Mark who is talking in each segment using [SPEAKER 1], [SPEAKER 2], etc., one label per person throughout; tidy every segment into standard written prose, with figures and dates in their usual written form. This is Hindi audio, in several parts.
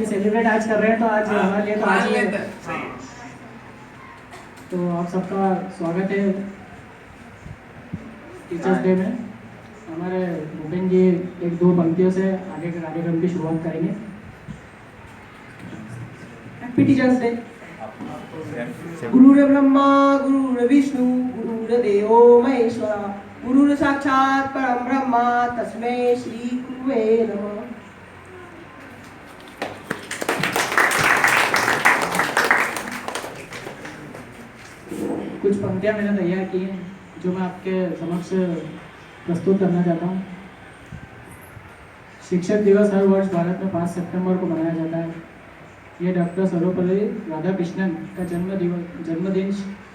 [SPEAKER 1] सेलिब्रेट आज कर रहे हैं तो आज हमारे लिए तो आज ही है। तो आप सबका स्वागत है टीचर्स डे में। हमारे भूपेन जी एक दो पंक्तियों से आगे के कार्यक्रम की शुरुआत करेंगे। Happy teachers day.
[SPEAKER 2] गुरुर् ब्रह्मा गुरुर् विष्णु गुरुर्देवो महेश्वरा गुरुर् साक्षात् परम ब्रह्मा तस्मै श्री गुरुवे नमः।
[SPEAKER 1] कुछ पंक्तियां मैंने तैयार की हैं जो मैं आपके समक्ष प्रस्तुत करना चाहता हूँ। शिक्षक दिवस हर वर्ष भारत में 5 सितंबर को मनाया जाता है। ये डॉक्टर सर्वपल्ली राधाकृष्णन का जन्मदिन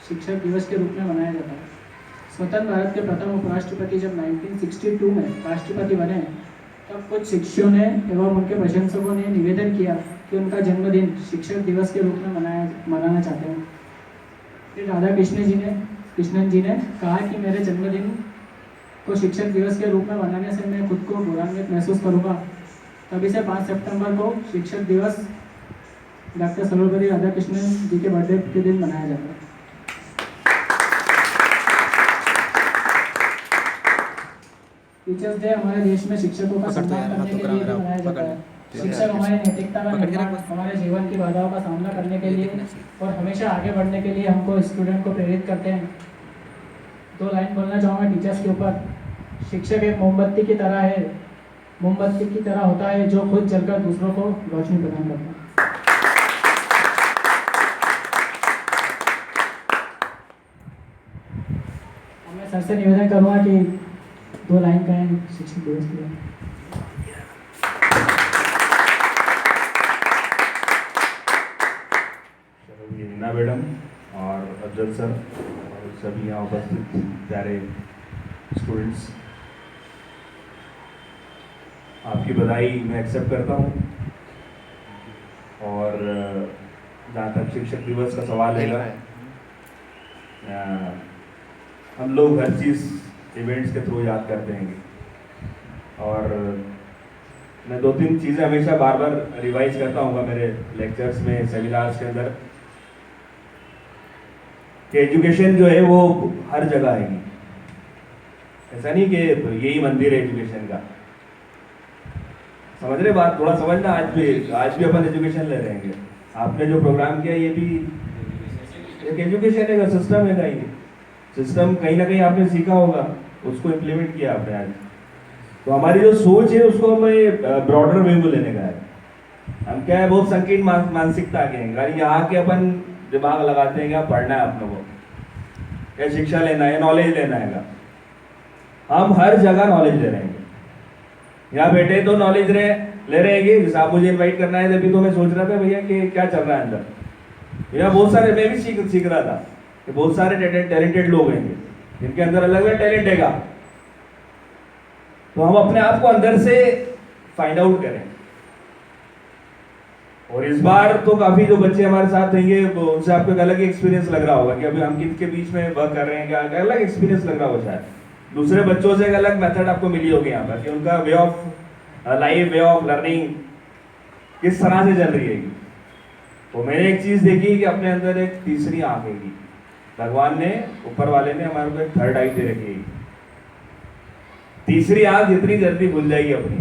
[SPEAKER 1] शिक्षक दिवस के रूप में मनाया जाता है। स्वतंत्र भारत के प्रथम उपराष्ट्रपति जब 1962 में राष्ट्रपति बने तब कुछ शिक्षकों ने एवं उनके प्रशंसकों ने निवेदन किया कि उनका जन्मदिन शिक्षक दिवस के रूप में मनाना चाहते हैं। फिर कृष्णन जी ने कहा कि मेरे जन्मदिन को शिक्षक दिवस के रूप में मनाने से मैं खुद को गौरवान्वित महसूस करूँगा। तभी से 5 सितंबर को शिक्षक दिवस डॉक्टर सर्वपल्ली राधाकृष्णन जी के बर्थडे के दिन मनाया जाता है। टीचर्स डे हमारे देश में शिक्षकों का सम्मान करने के लिए मनाया जाता है। शिक्षक हमारी नैतिकता का निर्माण, हमारे जीवन की बाधाओं का सामना करने के लिए और हमेशा आगे बढ़ने के लिए हमको स्टूडेंट को प्रेरित करते हैं। 2 लाइन बोलना चाहूँगा टीचर्स के ऊपर। शिक्षक एक मोमबत्ती की तरह है, मोमबत्ती की तरह होता है जो खुद जलकर दूसरों को रोशनी प्रदान करता है। मैं सर से निवेदन करूँगा कि 2 लाइन कहें शिक्षक दिवस के लिए।
[SPEAKER 3] मीना मैडम और अफजल सर और सभी यहाँ उपस्थित प्यारे स्टूडेंट्स, आपकी बधाई मैं एक्सेप्ट करता हूँ। और जहाँ तक शिक्षक दिवस का सवाल है, हम लोग हर चीज़ इवेंट्स के थ्रू याद करते हैं। और मैं 2-3 चीज़ें हमेशा बार बार रिवाइज करता हूँ मेरे लेक्चर्स में, सेमिनार्स के अंदर, कि एजुकेशन जो है वो हर जगह आएगी। ऐसा नहीं कि यही मंदिर है एजुकेशन का। समझ रहे बात? थोड़ा समझना। आज भी अपन एजुकेशन ले रहे हैं। आपने जो प्रोग्राम किया ये भी एक एजुकेशन है, सिस्टम है। कहीं सिस्टम कहीं ना कहीं आपने सीखा होगा, उसको इम्प्लीमेंट किया आपने आज। तो हमारी जो सोच है उसको हमें ब्रॉडर वे में लेने का है। हम क्या है, बहुत संकीर्ण मानसिकता के हैं। यहाँ के अपन दिमाग लगाते हैं क्या पढ़ना है अपने को, क्या शिक्षा लेना है, नॉलेज लेना है। हम हर जगह नॉलेज ले रहे हैं। यहाँ बैठे तो नॉलेज ले रहे हैं। जैसे आप मुझे इनवाइट करना है तभी तो मैं सोच रहा था भैया कि क्या चल रहा है अंदर। यहाँ बहुत सारे, मैं भी सीख रहा था कि बहुत सारे टैलेंटेड लोग हैं जिनके अंदर अलग अलग टैलेंट है। तो हम अपने आप को अंदर से फाइंड आउट करें। और इस बार तो काफी जो बच्चे हमारे साथ रहेंगे उनसे आपको एक अलग एक्सपीरियंस लग रहा होगा कि अभी हम किसके बीच में वर्क कर रहे हैं, क्या अलग एक्सपीरियंस लग रहा होगा। शायद दूसरे बच्चों से एक अलग मेथड आपको मिली होगी यहाँ पर कि उनका way of life, way of learning किस तरह से चल रही है। तो मैंने एक चीज देखी कि अपने अंदर एक तीसरी आंख है। भगवान ने, ऊपर वाले ने हमारे को एक थर्ड आई दे रखी है। तीसरी आंख जितनी जल्दी खुल जाएगी अपनी,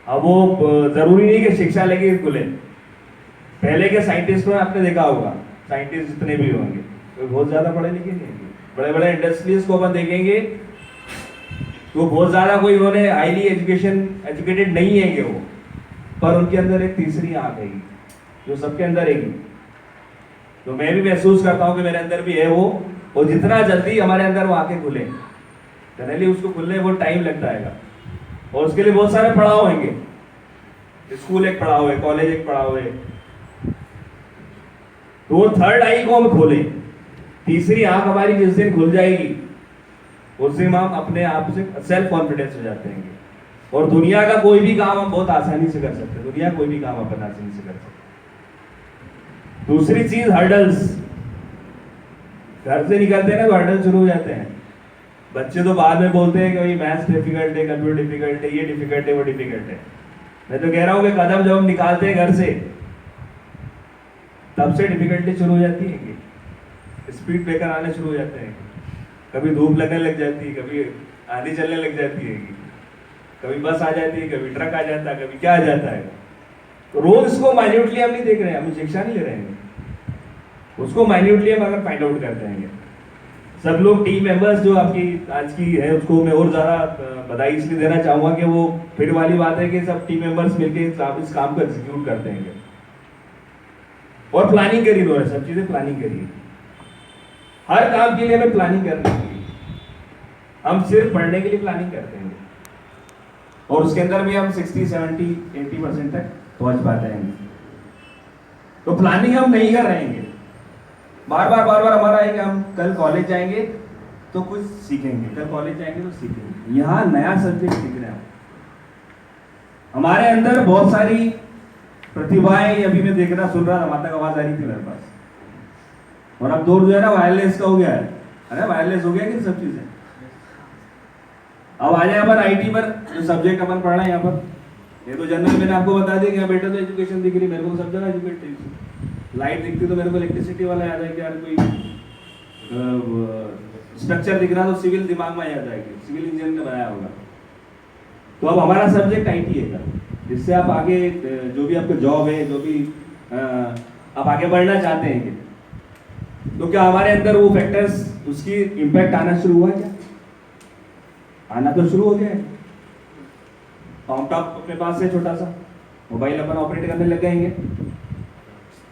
[SPEAKER 3] अब वो जरूरी नहीं कि शिक्षा लेके खुले। पहले के साइंटिस्ट में आपने देखा होगा, साइंटिस्ट जितने भी होंगे तो बहुत ज्यादा पढ़े लिखे नहीं होंगे। बड़े बड़े इंडस्ट्रीज को अपन देखेंगे तो बहुत ज्यादा कोई उन्होंने हाईली एजुकेटेड नहीं है कि वो, पर उनके अंदर एक तीसरी आंख है जो सबके अंदर है। तो मैं भी महसूस करता हूँ कि मेरे अंदर भी है वो, और जितना जल्दी हमारे अंदर वो आंखें खुले, जनरली उसको खुलने बहुत टाइम लगता है। और उसके लिए बहुत सारे पड़ाव होंगे। स्कूल एक पड़ाव है, कॉलेज एक पड़ाव है। तो वो थर्ड आई को हम खोलें। तीसरी आंख हमारी जिस दिन खुल जाएगी उस दिन हम अपने आप से सेल्फ कॉन्फिडेंस हो जाते हैं। और दुनिया का कोई भी काम हम बहुत आसानी से कर सकते हैं। दुनिया कोई भी काम अपन आसानी से कर सकते हैं। दूसरी चीज हर्डल्स। घर से निकलते हैं ना तो हर्डल शुरू हो जाते हैं। बच्चे तो बाद में बोलते हैं कि भाई मैथ्स डिफिकल्ट है, कंप्यूटर डिफिकल्ट है, ये डिफिकल्ट है, वो डिफिकल्ट है। मैं तो कह रहा हूँ कि कदम जब हम निकालते हैं घर से, तब से डिफिकल्टी शुरू हो जाती है कि स्पीड ब्रेकर आने शुरू हो जाते हैं, कभी धूप लगने लग जाती है, कभी आंधी चलने लग जाती है, कभी बस आ जाती है, कभी ट्रक आ जाता है, कभी क्या आ जाता है। तो रोज इसको माइन्यूटली हम नहीं देख रहे हैं, हम शिक्षा नहीं ले रहे हैं, उसको माइन्यूटली हम अगर फाइंड आउट करते हैं। सब लोग टीम मेंबर्स जो आपकी आज की है, उसको मैं और ज़्यादा बधाई इसलिए देना चाहूँगा कि वो फिर वाली बात है कि सब टीम मेंबर्स मिलकर इस काम को एग्जीक्यूट करते हैं और प्लानिंग करी उन्होंने, सब चीज़ें प्लानिंग करी। हर काम के लिए हमें प्लानिंग करनी चाहिए, हम सिर्फ पढ़ने के लिए प्लानिंग करते हैं और उसके अंदर भी हम 60, 70, 80% तक पहुँच पाते हैं। तो प्लानिंग हम नहीं कर रहे हैं, बार बार हमारा है कि हम कल कॉलेज जाएंगे तो कुछ सीखेंगे, कल कॉलेज जाएंगे तो सीखेंगे। यहाँ नया सब्जेक्ट सीख रहे हैं हमारे अंदर बहुत सारी प्रतिभाएं। अभी मैं देख रहा सुन रहा था, माता का आवाज आ रही थी मेरे पास, और अब दौर जो है ना वायरलेस का हो गया है। अरे वायरलेस हो गया कि सब चीजें। अब आ जाए अपन आईटी पर, जो सब्जेक्ट अपन पढ़ रहे हैं यहाँ पर, ये तो जनरल मैंने आपको बता दिया कि बेटा तो एजुकेशन दिख रही, मेरे को सब जगह एजुकेट, लाइट दिखती तो मेरे को इलेक्ट्रिसिटी वाला याद है कि यार कोई स्ट्रक्चर दिख रहा तो सिविल दिमाग में याद आएगी, सिविल इंजीनियर ने बनाया होगा। तो अब हमारा सब्जेक्ट आईटी है, जिससे आप आगे जो भी आपका जॉब है, जो भी आप आगे बढ़ना चाहते हैं कि, तो क्या हमारे अंदर वो फैक्टर्स, उसकी इम्पैक्ट आना शुरू हुआ क्या? आना तो शुरू हो गया है। लैपटॉप अपने पास है, छोटा सा मोबाइल अपन ऑपरेट करने लग जाएंगे,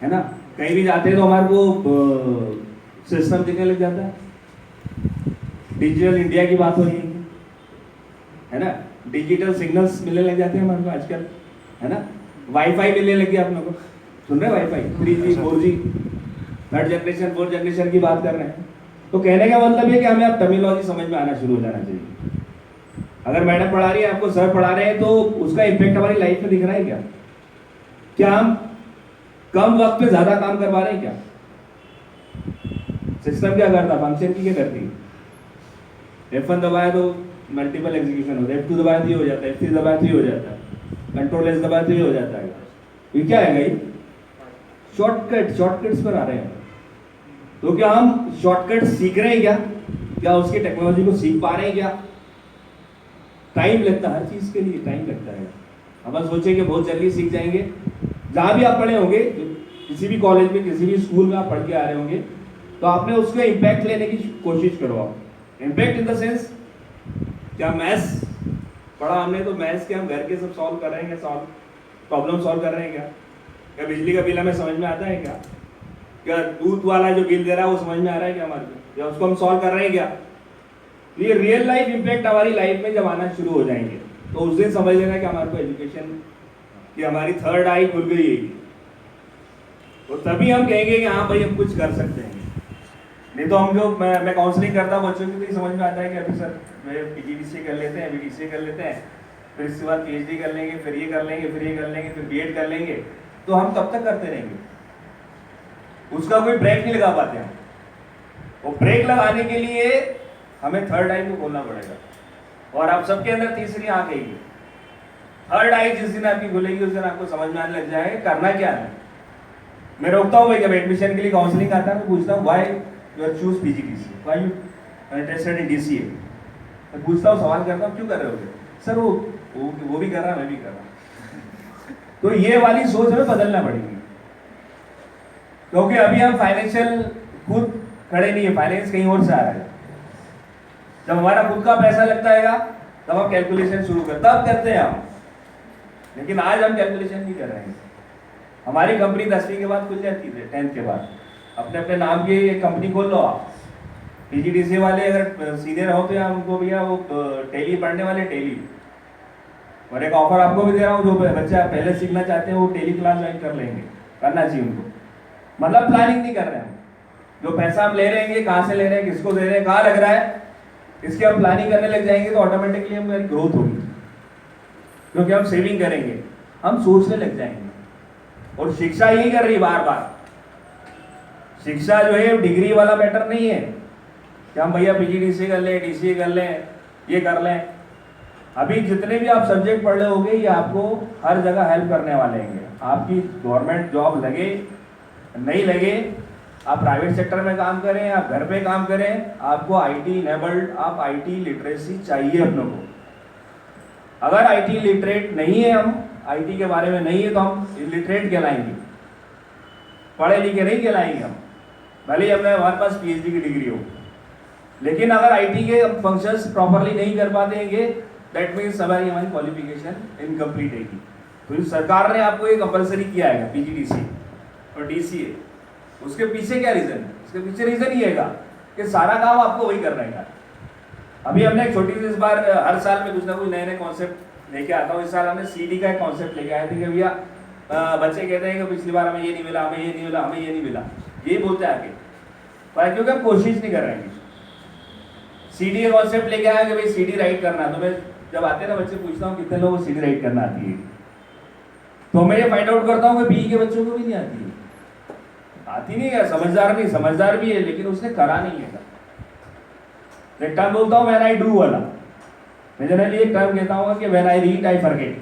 [SPEAKER 3] है ना। कहीं भी जाते हैं तो हमारे को सिस्टम दिखने लग जाता है। डिजिटल इंडिया की बात हो रही है ना, डिजिटल सिग्नल्स मिलने लग जाते हैं हमारे को आजकल, है ना। वाईफाई मिलने लग गया आप लोगों को, सुन रहे wifi 3G 4G, third generation, fourth generation की बात कर रहे हैं। तो कहने का मतलब है कि हमें अब टर्मिनोलॉजी समझ में आना शुरू हो जाना चाहिए। अगर मैडम पढ़ा रही है, आपको सर पढ़ा रहे हैं, तो उसका इम्पैक्ट हमारी लाइफ में दिख रहा है क्या? क्या हम कम वक्त में ज्यादा काम करवा रहे हैं क्या? सिस्टम क्या करता, फंक्शन की क्या करती? F1 दबाया तो मल्टीपल एग्जीक्यूशन होता है, F2 दबाया तो ये हो जाता है, F3 दबाया तो ये हो जाता है, कंट्रोल एस दबाया तो ये हो जाता है। ये क्या है भाई? शॉर्टकट्स पर आ रहे हैं। तो क्या हम शॉर्टकट सीख रहे हैं क्या? क्या उसकी टेक्नोलॉजी को सीख पा रहे हैं क्या? टाइम लगता है, हर चीज के लिए टाइम लगता है। हम सोचे कि बहुत जल्दी सीख जाएंगे। जहाँ भी आप पढ़े होंगे, किसी भी कॉलेज में, किसी भी स्कूल में आप पढ़ के आ रहे होंगे, तो आपने उसका इम्पैक्ट लेने की कोशिश करो। आप इम्पैक्ट इन द सेंस, क्या मैथ्स पढ़ा हमने तो मैथ्स के हम घर के सब सॉल्व कर रहे हैं क्या? प्रॉब्लम सॉल्व कर रहे हैं क्या? क्या बिजली का बिल हमें समझ में आता है क्या? क्या दूध वाला जो बिल दे रहा है वो समझ में आ रहा है क्या हमारे को? या उसको हम सॉल्व कर रहे हैं क्या? तो ये रियल लाइफ इम्पैक्ट हमारी लाइफ में जब आना शुरू हो जाएंगे, तो उस दिन समझ लेना कि हमारे को एजुकेशन की हमारी थर्ड आई खुल गई है। तो तभी हम कहेंगे कि हाँ भाई हम कुछ कर सकते हैं। नहीं तो हम जो मैं काउंसलिंग करता हूँ बच्चों की, तो समझ में आता है कि अभी सर PGDCA कर लेते हैं, BDCA कर लेते हैं, फिर इसके बाद PhD कर लेंगे, फिर ये कर लेंगे, फिर ये कर लेंगे, फिर BEd कर लेंगे। तो हम कब तक करते रहेंगे? उसका कोई ब्रेक नहीं लगा पाते हम। वो ब्रेक लगाने के लिए हमें थर्ड आई को खोलना पड़ेगा। और आप सबके अंदर तीसरी आंख आएगी। थर्ड आई जिस दिन आपकी खुलेगी, उस दिन आपको समझ में आने लग जाएगा करना क्या है। मैं रोकता हूँ भाई, जब एडमिशन के लिए काउंसलिंग आता है, मैं पूछता हूँ why you are choose PGDCA, why you interested in DCA। मैं पूछता हूँ, सवाल करता हूँ, क्यों कर रहे हो? सर वो भी कर रहा, मैं भी कर रहा। तो ये वाली सोच हमें बदलना पड़ेगी, क्योंकि अभी हम फाइनेंशियल खुद खड़े नहीं है, फाइनेंस कहीं और से आ रहा है। जब हमारा खुद का पैसा लगता है तब हम कैलकुलेशन शुरू करते हैं हम। लेकिन आज हम कैलकुलेशन नहीं कर रहे हैं। हमारी कंपनी 10वीं के बाद खुल जाती है, 10th के बाद अपने अपने नाम की एक कंपनी खोल लो आप। PGDCA वाले अगर सीनियर हो तो या उनको भैया वो टेली पढ़ने वाले टेली, और एक ऑफर आपको भी दे रहा हूँ, जो बच्चा पहले सीखना चाहते हैं वो टेली क्लास ज्वाइन कर लेंगे, करना चाहिए उनको। मतलब प्लानिंग नहीं कर रहे हैं, जो पैसा हम ले रहे हैं कहाँ से ले रहे हैं, किसको दे रहे हैं, कहाँ लग रहा है, इसकी हम प्लानिंग करने लग जाएंगे तो ऑटोमेटिकली हमारी ग्रोथ होगी, क्योंकि हम सेविंग करेंगे, हम सोचने लग जाएंगे। और शिक्षा यही कर रही है बार बार। शिक्षा जो है डिग्री वाला मैटर नहीं है, कि हम भैया पीजीडीसी कर लें, डीसीए कर लें, ये कर लें। अभी जितने भी आप सब्जेक्ट पढ़ रहे होंगे ये आपको हर जगह हेल्प करने वाले हैं। आपकी गवर्नमेंट जॉब लगे नहीं लगे, आप प्राइवेट सेक्टर में काम करें, आप घर पे काम करें, आपको आईटी इनेबल्ड, आप आईटी लिटरेसी चाहिए अपनों को। अगर आईटी लिटरेट नहीं है, हम आईटी के बारे में नहीं है, तो हम इलिटरेट कहलाएंगे, पढ़े लिखे नहीं कहलाएंगे हम, भले ही हमारे पास पीएचडी की डिग्री हो। लेकिन अगर आईटी के फंक्शंस प्रॉपरली नहीं कर पाते दैट मीन्स हमारी क्वालिफिकेशन इनकम्प्लीट है। तो सरकार ने आपको ये कंपलसरी किया है पीजीडीसी और डीसीए। उसके पीछे क्या रीजन है? उसके पीछे रीजन ये है कि सारा काम आपको वही करना है। अभी हमने एक छोटी सी इस बार हर साल में कुछ ना कुछ नए नए कॉन्सेप्ट लेके आता हूँ। इस साल हमने सीडी का एक कॉन्सेप्ट लेके आए थे कि भैया बच्चे कहते हैं कि पिछली बार हमें ये नहीं मिला, हमें ये नहीं मिला, हमें ये नहीं मिला, ये बोलते हैं आगे, पर क्योंकि हम कोशिश नहीं कर रहे हैं। सीडी का कॉन्सेप्ट लेके आया कि भाई सीडी राइट करना है। तो मैं जब आते हैं ना बच्चे पूछता हूँ कितने लोगों को सीडी राइट करना आती है, तो मैं ये फाइंड आउट करता हूँ कि बीई के बच्चों को भी नहीं आती है। आती नहीं है, समझदार नहीं, समझदार भी है लेकिन उसने करा नहीं है। एक टर्म बोलता हूँ व्हेन आई डू वाला। मैं जनरली एक टर्म कहता हूँ कि when I read I forget,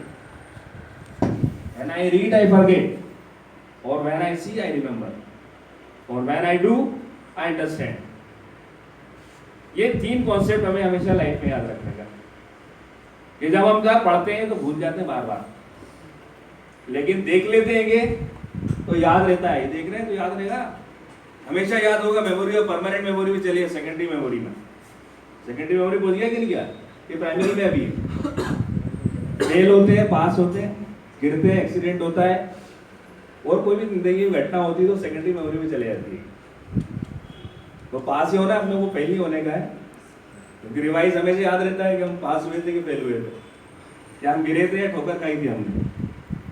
[SPEAKER 3] when I read I forget, और when I see I remember, और when I do I understand. ये तीन कॉन्सेप्ट हमें हमेशा लाइफ में याद रखने का कि जब हम क्या पढ़ते हैं तो भूल जाते हैं बार बार, लेकिन देख लेते हैं तो याद रहता है। देख रहे हैं तो याद रहेगा, हमेशा याद होगा। मेमोरी और परमानेंट मेमोरी भी चलिए सेकेंडरी मेमोरी में। सेकेंडरी मेमोरी पहुंच गया कि नहीं गया? ये प्राइमरी में अभी फेल होते हैं, पास होते हैं, गिरते हैं, एक्सीडेंट होता है, और कोई भी जिंदगी में घटना होती है तो सेकेंडरी मेमोरी में चले जाती है। तो पास ही होना है, अपने को फेल नहीं होने का है, क्योंकि रिवाइज हमेशा याद रहता है कि हम पास हुए थे कि फेल हुए थे, क्या हम गिरे थे या ठोकर खाई थी हमने।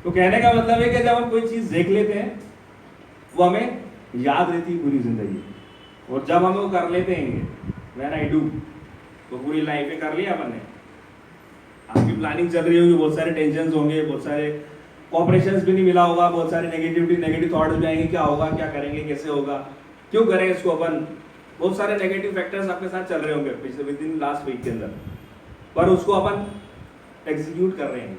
[SPEAKER 3] तो कहने का मतलब है कि जब हम कोई चीज़ देख लेते हैं वो हमें याद रहती है पूरी जिंदगी, और जब हम वो कर लेते हैं व्हेन आई डू, तो पूरी लाइफ में कर लिया अपन ने। आपकी प्लानिंग चल रही होगी, बहुत सारे टेंशन होंगे, बहुत सारे कॉपरेशन भी नहीं मिला होगा, बहुत सारे नेगेटिव थॉट्स भी आएंगे, क्या होगा, क्या करेंगे, कैसे होगा, क्यों करें इसको अपन। बहुत सारे नेगेटिव फैक्टर्स आपके साथ चल रहे होंगे पिछले विद इन लास्ट वीक के अंदर, पर उसको अपन एग्जीक्यूट कर रहे हैं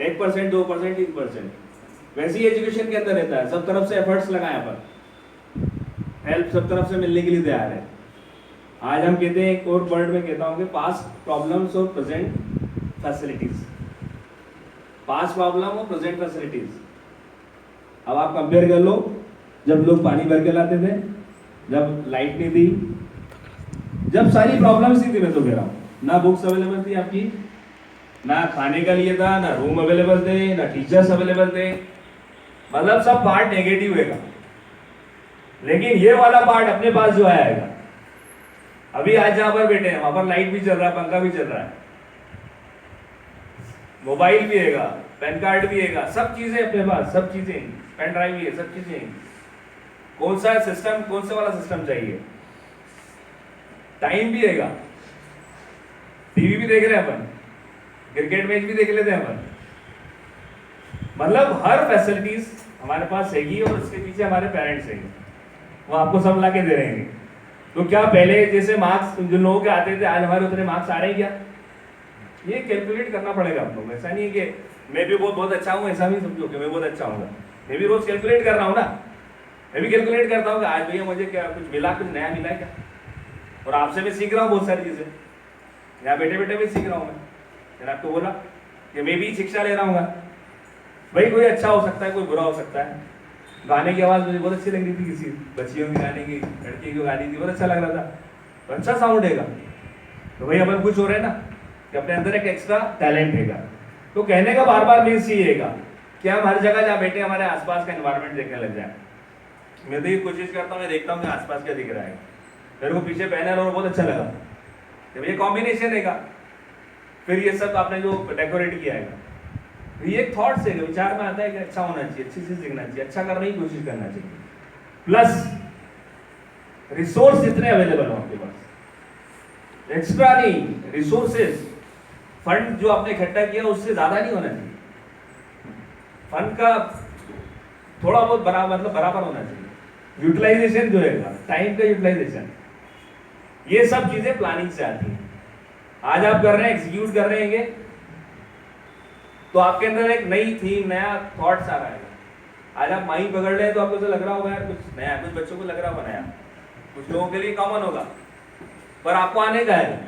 [SPEAKER 3] 1%, 2%, 3%। वैसे ही एजुकेशन के अंदर रहता है, सब तरफ से एफर्ट्स लगाए अपन, हेल्प सब तरफ से मिलने के लिए तैयार है। आज हम कहते हैं, एक और वर्ड में कहता हूँ कि पास्ट प्रॉब्लम्स और प्रेजेंट फैसिलिटीज, पास्ट प्रॉब्लम और प्रेजेंट फैसिलिटीज। अब आप कंपेयर कर लो, जब लोग पानी भर के लाते थे, जब लाइट नहीं थी, जब सारी प्रॉब्लम्स ही थी, मैं तो कह रहा हूँ, ना बुक्स अवेलेबल थी आपकी, ना खाने का लिए था, ना रूम अवेलेबल थे, ना टीचर्स अवेलेबल थे, मतलब सब पार्ट नेगेटिव है। लेकिन ये वाला पार्ट अपने पास जो आएगा, अभी आज जहां पर बैठे हैं वहां पर लाइट भी चल रहा है, पंखा भी चल रहा है, मोबाइल भी हैगा, पैन कार्ड भी हैगा, सब चीजें अपने पास, सब चीजें, पेन ड्राइव भी है, सब चीजें। कौन सा सिस्टम, कौन सा वाला सिस्टम चाहिए? टाइम भी हैगा, टीवी भी देख रहे हैं अपन, क्रिकेट मैच भी देख लेते हैं अपन, मतलब हर फैसिलिटीज हमारे पास हैगी, और इसके पीछे हमारे पेरेंट्स हैं, वो आपको सब ला के दे रहे हैं। तो क्या पहले जैसे मार्क्स जिन लोगों के आते थे आज हमारे उतने मार्क्स आ रहे हैं क्या? ये कैलकुलेट करना पड़ेगा आप लोग। ऐसा नहीं है कि मैं भी बहुत अच्छा हूँ, ऐसा नहीं समझो कि मैं बहुत अच्छा हूँ। मैं भी रोज कैलकुलेट कर रहा हूँ ना, मैं भी कैलकुलेट करता हूँ कि आज भैया मुझे क्या कुछ मिला, कुछ नया मिला क्या। और आपसे भी सीख रहा हूँ बहुत सारी चीजें, यहाँ बैठे बैठे भी सीख रहा हूँ मैं। मैंने आपको बोला कि मैं भी शिक्षा ले रहा हूँ भाई, कोई अच्छा हो सकता है, कोई बुरा हो सकता है। गाने की आवाज़ मुझे बहुत अच्छी लग रही थी, किसी बच्चियों की गाने की, लड़की की गाने की, बहुत अच्छा लग रहा था, तो अच्छा साउंड हैगा, तो भाई अपन कुछ हो रहे हैं ना कि अपने अंदर एक एक्स्ट्रा टैलेंट हैगा। तो कहने का बार बार मीन्स ये हैगा कि हम हर जगह जहाँ बैठे हमारे आसपास का एनवायरनमेंट देखने लग जाए। मैं तो ये कोशिश करता हूँ, मैं देखता हूँ कि आसपास क्या दिख रहा है। मेरे को पीछे बैनर और बहुत अच्छा लगा, जब ये कॉम्बिनेशन हैगा, फिर ये सब आपने जो डेकोरेट किया है, ये एक थॉट से विचार में आता है कि अच्छा होना चाहिए, अच्छी चीज दिखना चाहिए, अच्छा करने की कोशिश करना चाहिए। प्लस रिसोर्स जितने अवेलेबल हो आपके पास, एक्स्ट्रा नहीं, रिसोर्सेज, फंड जो आपने इकट्ठा किया उससे ज्यादा नहीं होना चाहिए। फंड का थोड़ा बहुत बराबर, मतलब बराबर होना चाहिए। यूटिलाइजेशन जो है, टाइम का यूटिलाइजेशन, ये सब चीजें प्लानिंग से आती हैं। आज आप कर रहे हैं, एग्जीक्यूट कर रहे हैं, तो आपके अंदर एक नई थीम, नया थॉट्स आ रहा है। आज आप माइक पकड़ रहे हैं तो आपको तो लग रहा होगा यार कुछ नया, कुछ बच्चों को लग रहा होगा नया, कुछ लोगों के लिए कॉमन होगा, पर आपको आने का है।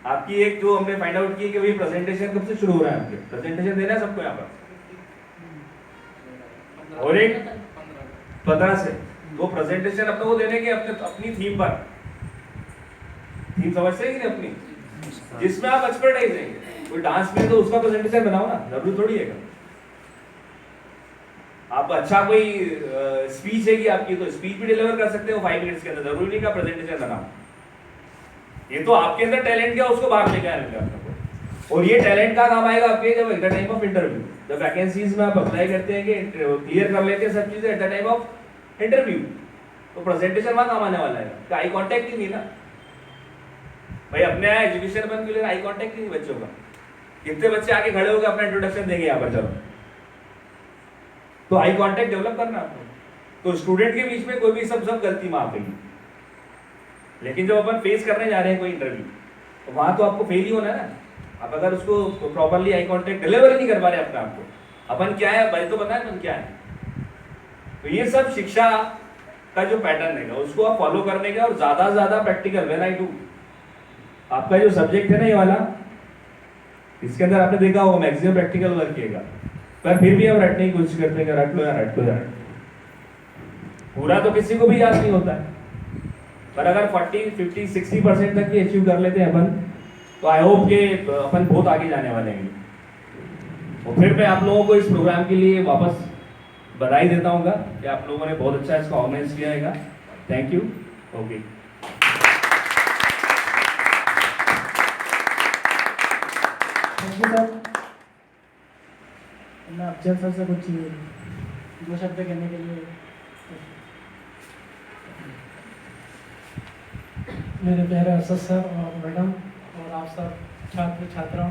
[SPEAKER 3] आपकी एक जो हमने फाइंड आउट की कि भाई प्रेजेंटेशन कब से शुरू हो रहा है, आपके प्रेजेंटेशन देना है सबको यहाँ पर, और एक 15 से वो प्रेजेंटेशन अपने को देने के अपनी थीम पर, थीम समझते हैं कि नहीं अपनी, जिसमें आप एक्सपर्टाइज हैं। कोई डांस में तो उसका प्रेजेंटेशन बनाओ ना, जरूरी थोड़ी है। आप अच्छा कोई स्पीच है कि आपकी, तो स्पीच भी डिलीवर कर सकते हो 5 मिनट्स के अंदर, जरूरी नहीं का प्रेजेंटेशन बनाओ। ये तो आपके अंदर टैलेंट क्या उसको बाहर लेके आएंगे आपको, और ये टैलेंट का काम आएगा आपके जब at the time of interview, जब वैकेंसीज में आप अप्लाई करते हैं कि क्लियर कर लेते हैं सब चीजें at the time of interview, तो प्रेजेंटेशन वहां काम आने वाला है कि आई कांटेक्ट ही नहीं ना भाई। अपने यहाँ एजुकेशन बंद के लिए आई कांटेक्ट ही नहीं बच्चों का। कितने बच्चे आके खड़े होकर अपना इंट्रोडक्शन देंगे यहाँ पर, चलो तो आई कांटेक्ट डेवलप करना आपको। तो स्टूडेंट के बीच में कोई भी सब गलती माफ है, लेकिन जब अपन फेस करने जा रहे हैं कोई इंटरव्यू, तो वहां तो आपको फेल ही होना है ना। आप अगर उसको प्रॉपरली आई कांटेक्ट डिलीवर नहीं कर पा रहे अपने आप को, अपन क्या है भाई तो पता है अपन क्या है। तो ये सब शिक्षा का जो पैटर्न है उसको आप फॉलो करने का, और ज्यादा से ज्यादा प्रैक्टिकल। व्हेन आई डू, आपका जो सब्जेक्ट है ना ये वाला, इसके अंदर आपने देखा होगा मैक्सिमम प्रैक्टिकल वर्क किएगा, पर फिर भी हम रटने की कोशिश करते हैं कि रट लो यार, रट लो यार। पूरा तो किसी को भी याद नहीं होता है, पर अगर 40, 50, 60% तक भी अचीव कर लेते हैं अपन, तो आई होप कि अपन बहुत आगे जाने वाले हैं। और फिर मैं आप लोगों को इस प्रोग्राम के लिए वापस बधाई देता हूँ कि आप लोगों ने बहुत अच्छा इसको ऑर्गेनाइज किया है। Thank you. Okay,
[SPEAKER 1] thank you sir. मैं अफजल सर से कुछ 2 शब्द कहने के लिए।
[SPEAKER 4] मेरे प्यारे असद सर और मैडम और आप सब छात्र छात्राओं,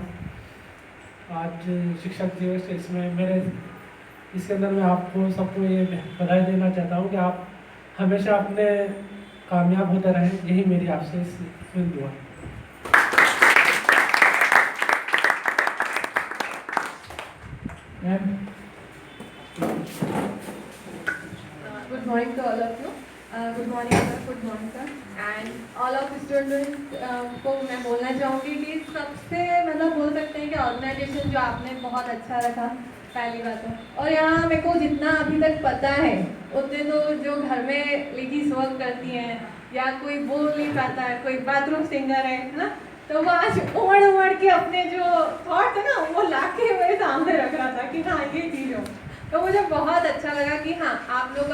[SPEAKER 4] आज शिक्षक दिवस है, इसमें इसके अंदर मैं आपको सबको ये बधाई देना चाहता हूँ कि आप हमेशा अपने कामयाब होते रहें, यही मेरी आपसे इसमें दुआ है।
[SPEAKER 1] Ma'am,
[SPEAKER 5] Good morning to all of you. Good morning sir, good morning sir. And all of students को मैं बोलना चाहूँगी कि सबसे मतलब बोल सकते हैं कि ऑर्गेनाइजेशन जो आपने बहुत अच्छा रखा, पहली बात है। और यहाँ मेरे को जितना अभी तक पता है उतने तो जो घर में लेडीज वर्क करती हैं या कोई बोल नहीं पाता है, कोई बाथरूम सिंगर है ना, तो वो आज उमड़ के अपने जो थॉट्स है ना वो ला के मेरे सामने रख रहा था कि हाँ ये चीज़ हो। तो मुझे बहुत अच्छा लगा कि हाँ आप लोग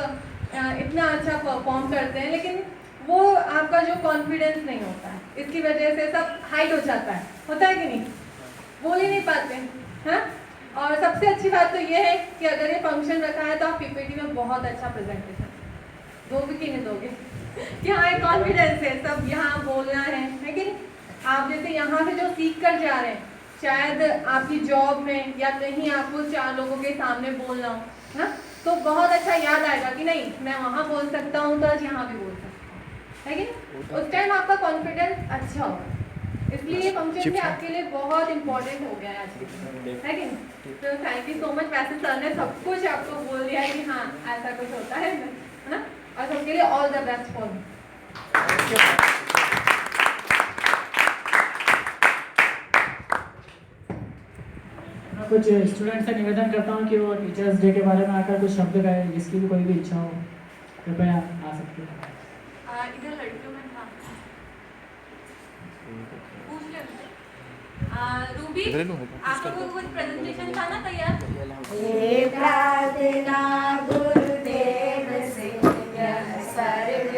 [SPEAKER 5] इतना अच्छा परफॉर्म करते हैं, लेकिन वो आपका जो कॉन्फिडेंस नहीं होता है, इसकी वजह से सब हाइड हो जाता है, होता है कि नहीं, बोल ही नहीं पाते हैं। और सबसे अच्छी बात तो ये है कि अगर ये फंक्शन रखा है तो आप पीपीटी में बहुत अच्छा प्रेजेंटेशन दोगे कि नहीं दोगे कि हाँ एक कॉन्फिडेंस है, सब यहाँ बोलना है, लेकिन आप जैसे यहाँ से जो सीख कर जा रहे हैं, शायद आपकी जॉब में या कहीं आपको 4 लोगों के सामने बोलना हो ना, तो बहुत अच्छा याद आएगा कि नहीं मैं वहाँ बोल सकता हूँ तो आज यहाँ भी बोल सकता हूँ, है कि उस टाइम आपका कॉन्फिडेंस अच्छा होगा। इसलिए ये फंक्शन भी आपके लिए बहुत इंपॉर्टेंट हो गया है आज के दिन, है कि नहीं। तो थैंक यू सो मच। वैसे सर ने सब कुछ आपको बोल दिया है कि हाँ ऐसा कुछ होता है ना, और सबके लिए all the best for me.
[SPEAKER 1] मैं कुछ स्टूडेंट से निवेदन करता हूँ कि वो टीचर्स डे के बारे में आकर कुछ शब्द कहे, जिसकी भी कोई भी इच्छा हो कृपया आ सकते हैं।
[SPEAKER 5] इधर लड़कियों में था पूछ ले रूबी, आप लोगों को कुछ प्रेजेंटेशन था ना तैयार?
[SPEAKER 6] ये प्रार्थना गुरुदेव से यह स्वर्ग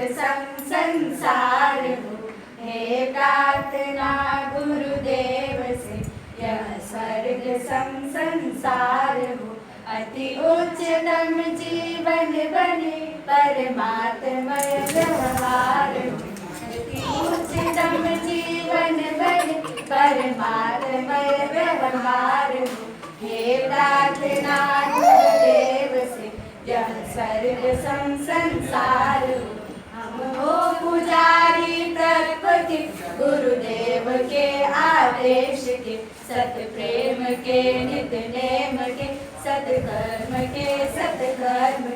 [SPEAKER 6] संसार हो, हे प्रार्थना गुरुदेव से यह स्वर्ग संसार हो, अति उच्चतम जीवन बने परमात्मय व्यवहार हो, अति उच्चतम जीवन बने परमात्मय व्यवहार हो, हे प्रार्थना गुरुदेव से यह स्वर्ग संसार हो, हो पुजारी तत्व के, गुरुदेव के आदेश के, सत प्रेम के नित्य नेम के, सत्कर्म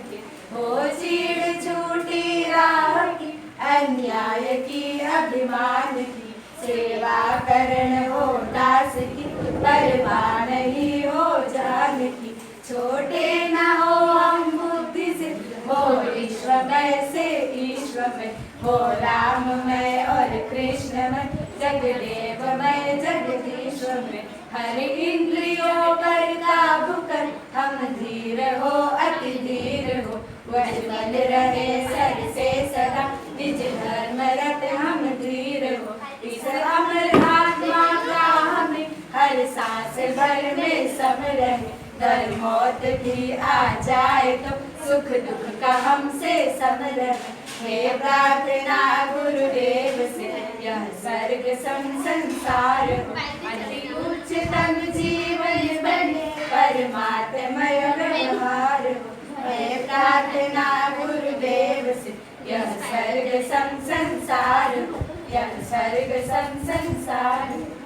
[SPEAKER 6] के, हो चीड़ झूठी राह की, अन्याय की अभिमान की, सेवा करण हो दास की, परवान ही हो जान की, छोटे न हो हम बुद्धि से, हो ईश्वरमय से ईश्वरमय, हो राममय और कृष्णमय, जगदेवमय जगदीश्वरमय, हर इंद्रियों पर काबू कर, हम धीर हो अति धीर हो, वह बल रहे सर से सदा, निज धर्म रत हम धीर हो, इस अमर आत्मा का हमें हर सांस भर में सब रहे, दर मौत भी आ जाए तो सुख दुख का हमसे सम रहे, हे प्रार्थना गुरुदेव से, यह स्वर्ग संसार हो, अति उच्चतम जीवन बने, परमात्मय व्यवहार हो, हे प्रार्थना गुरुदेव से, यह स्वर्ग संसार हो, यह स्वर्ग संसार हो।